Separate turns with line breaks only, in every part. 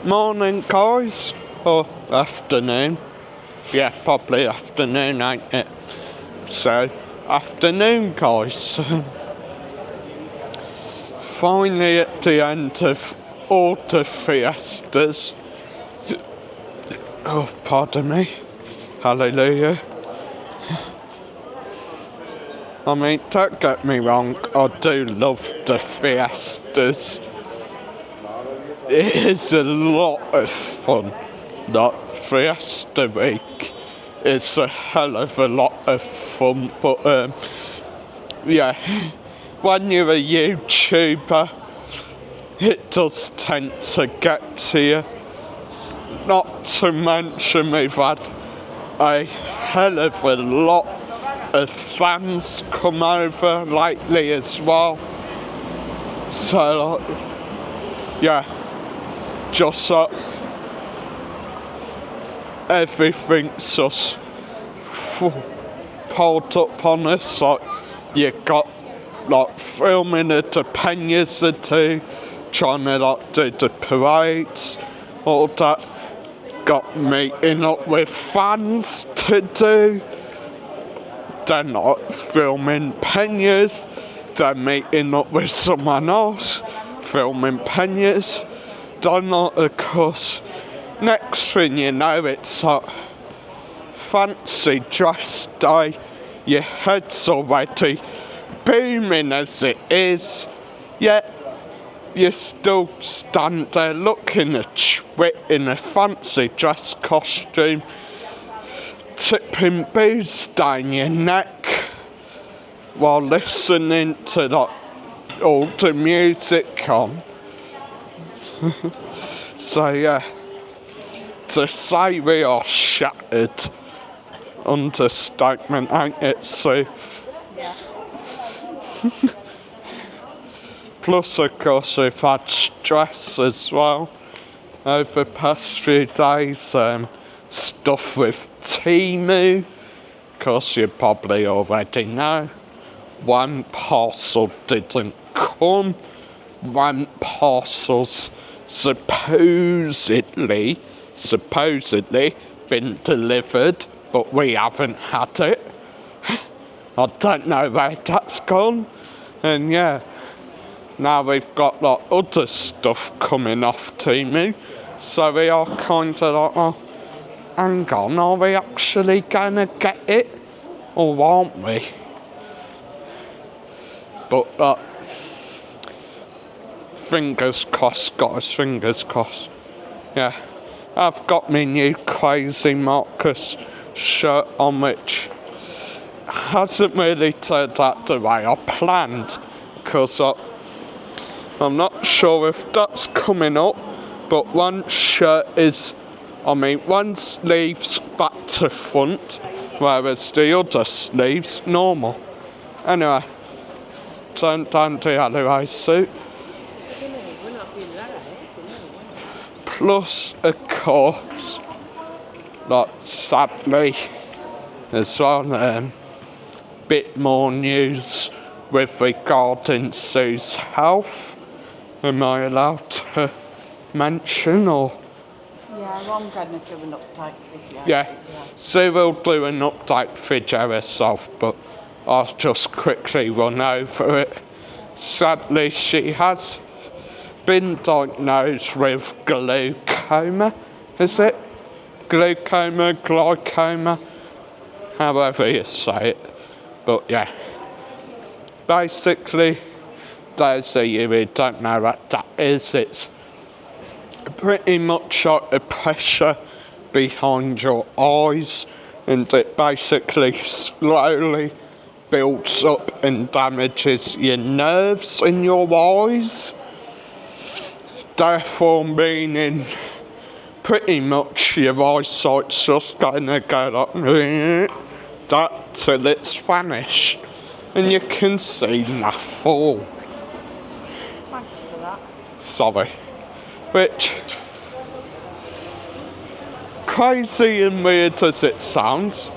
Morning, guys. Or afternoon. Yeah, probably afternoon, ain't it? So, afternoon, guys. Finally at the end of all the fiestas. Oh, pardon me. Hallelujah. I mean, don't get me wrong, I do love the fiestas. It is a lot of fun. That Fiesta week is a hell of a lot of fun, but yeah, when you're a YouTuber, it does tend to get to you. Not to mention we've had a hell of a lot of fans come over lately as well. So, yeah, just everything's just pulled up on us. Like, you got like filming at the Peñas or two, trying to like do the parades, all that. Got meeting up with fans to do. They're not filming Peñas, they're meeting up with someone else, filming Peñas. Then not, of course, next thing you know, it's like fancy dress day, your head's already booming as it is, yet you still stand there looking a twit in a fancy dress costume, tipping booze down your neck while listening to like all the music on. So yeah, to say we are shattered, understatement, ain't it, Sue?
Yeah.
Plus, of course, we've had stress as well over the past few days. Stuff with Temu, of course you probably already know. One parcel didn't come. One parcel's supposedly been delivered, but we haven't had it. I don't know where that's gone. And yeah, now we've got like other stuff coming off Temu, so we are kind of like, oh, hang on, are we actually gonna get it, or aren't we? But fingers crossed, guys, fingers crossed. Yeah, I've got my new Crazy Marcus shirt on, which hasn't really turned out the way I planned, because I'm not sure if that's coming up, but one sleeve's back to front, whereas the other sleeve's normal. Anyway, turn down the alleyway suit. Plus, of course, like sadly, as well, bit more news with regarding Sue's health. Am I allowed to mention, or?
Yeah, I'm going to do an update video.
Yeah, Sue will do an update video herself, but I'll just quickly run over it. Sadly, she has been diagnosed with glaucoma. Is it? Glaucoma, however you say it. But yeah, basically, those of you who don't know what that is, it's pretty much like the pressure behind your eyes, and it basically slowly builds up and damages your nerves in your eyes, therefore meaning pretty much your eyesight's just gonna go like that till it's vanished and you can see nothing.
Thanks for that.
Sorry. Which, crazy and weird as it sounds,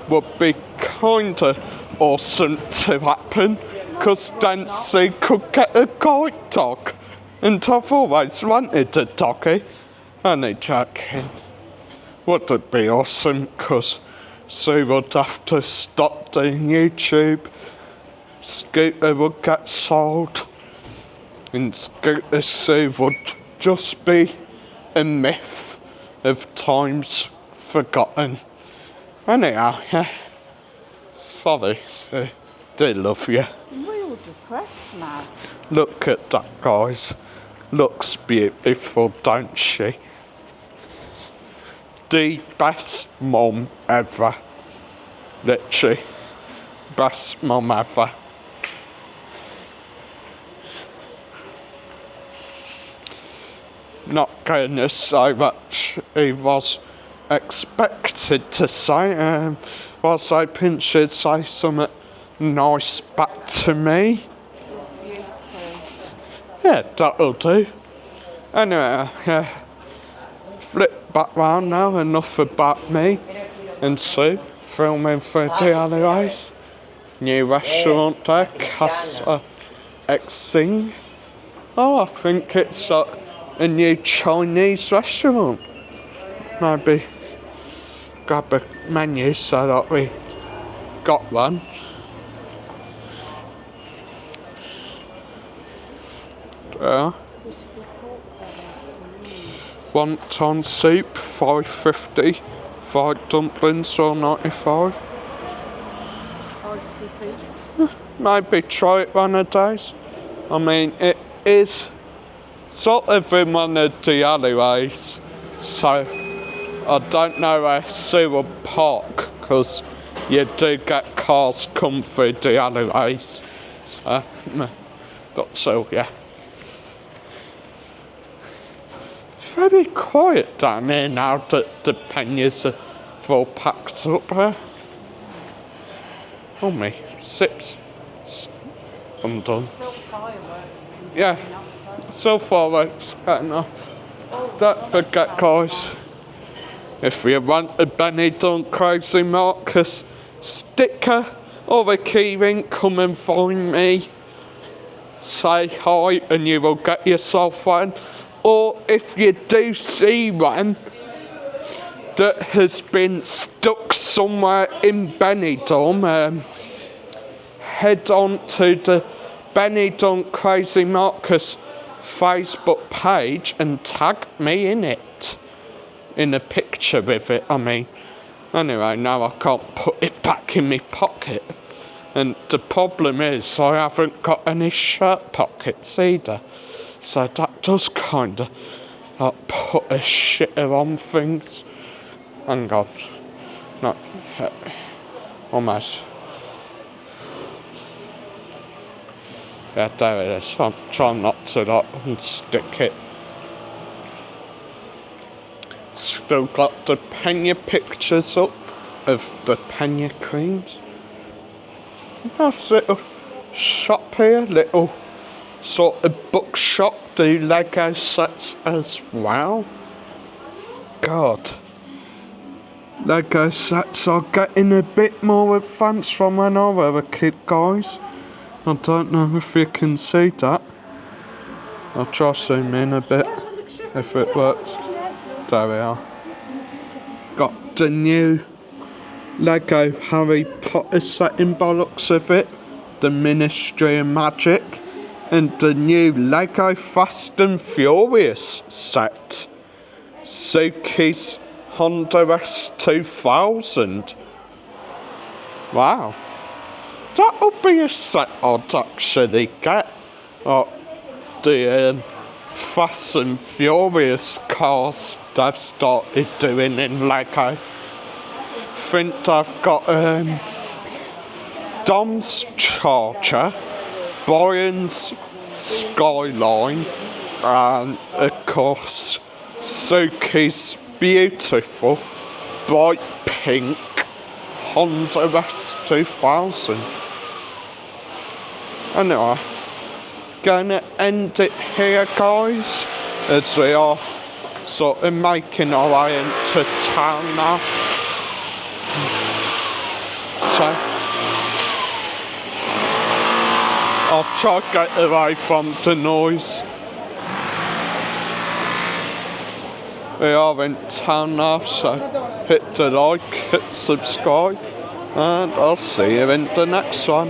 would be kinda awesome to happen, because then she could get a guide dog. And I've always wanted a doggy. Only joking. Would it be awesome? Because Sue would have to stop doing YouTube. Scooter would get sold. And Scooter Sue would just be a myth of times forgotten. Anyhow, yeah. Sorry, Sue. Do love you.
I'm real depressed now.
Look at that, guys. Looks beautiful, don't she? The best mum ever. Literally. Best mum ever. Not going to say what he was expected to say. Was hoping she'd say something nice back to me.
You too.
Yeah, that'll do. Anyway, flip back round now, enough about me and Sue filming for Daily Eyes. New restaurant there, Casa Xing. Oh, I think it's a new Chinese restaurant. Maybe grab a menu so that we got one. There. Wonton soup, $5.50. Fried dumplings, $4.95. Maybe try it one of those. I mean, it is sort of in one of the alleyways, so I don't know where Sue will park, because you do get cars come through the alleyways. So, yeah. Very quiet down here now that the panniers are all packed up here. Oh me, sips. I'm done.
Still fireworks.
Yeah, so fireworks getting off. Don't forget, guys, if you want a Benidorm Crazy Marcus sticker or a keyring, come and find me. Say hi and you will get yourself one. Or if you do see one that has been stuck somewhere in Benidorm, head on to the Benidorm Crazy Marcus Facebook page and tag me in it. In a picture with it, I mean. Anyway, now I can't put it back in my pocket. And the problem is I haven't got any shirt pockets either. So that does kind of put a shitter on things. Hang on. No, almost. Yeah, there it is. I'm trying not to stick it. Still got the Pena pictures up of the Pena creams. Nice little shop here, little sort of bookshop, do Lego sets as well. God, Lego sets are getting a bit more advanced from when I was a kid, guys. I don't know if you can see that. I'll try to zoom in a bit, if it works. There we are. Got the new Lego Harry Potter set in bollocks of it, the Ministry of Magic, and the new Lego Fast and Furious set. Suki's Honda S2000. Wow. That'll be a set I'd actually get. The Fast and Furious cars they've started doing in Lego. Think I've got Dom's Charger, Brian's Skyline, and of course Suki's beautiful bright pink Honda S2000. Anyway, gonna end it here, guys, as we are sort of making our way into town now. So I'll try to get away from the noise we are in town now, so hit the like, hit subscribe, and I'll see you in the next one.